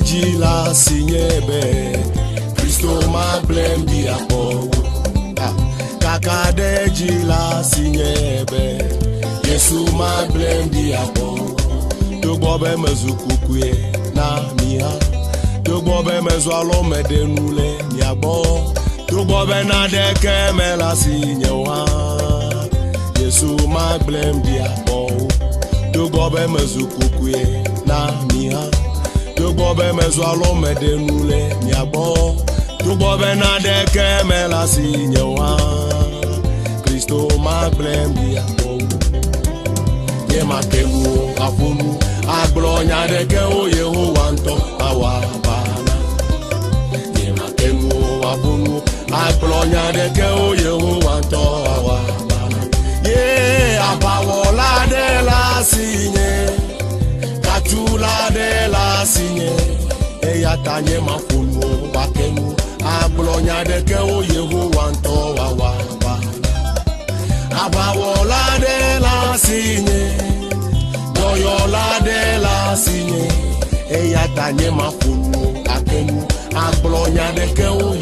deji la sinyebe Christo ma blem di apo kaka deji la sinyebe Yesu ma blem di apo to bobe mezukukue na miha to bobe mezwalo medenule miabo to bobe na deke mela sinyewa Yesu ma blem di apo to bobe mezukukue na miha to bobe mezwalo medenule miabo to bobe na deke mela sinyewa Christo ma blem di apo ye makemu afunu aglonya deke o Yehowa nto awabana ye makemu afunu aglonya deke o Yehowa nto awabana ye abawola de la sinye katula de la sinye e yatanye mafunu bakemu aglonya deke o Yehowa nto awabana abawola de la sinye Yola de la signe, e yatanye mafunu akenu, aglonya de ke o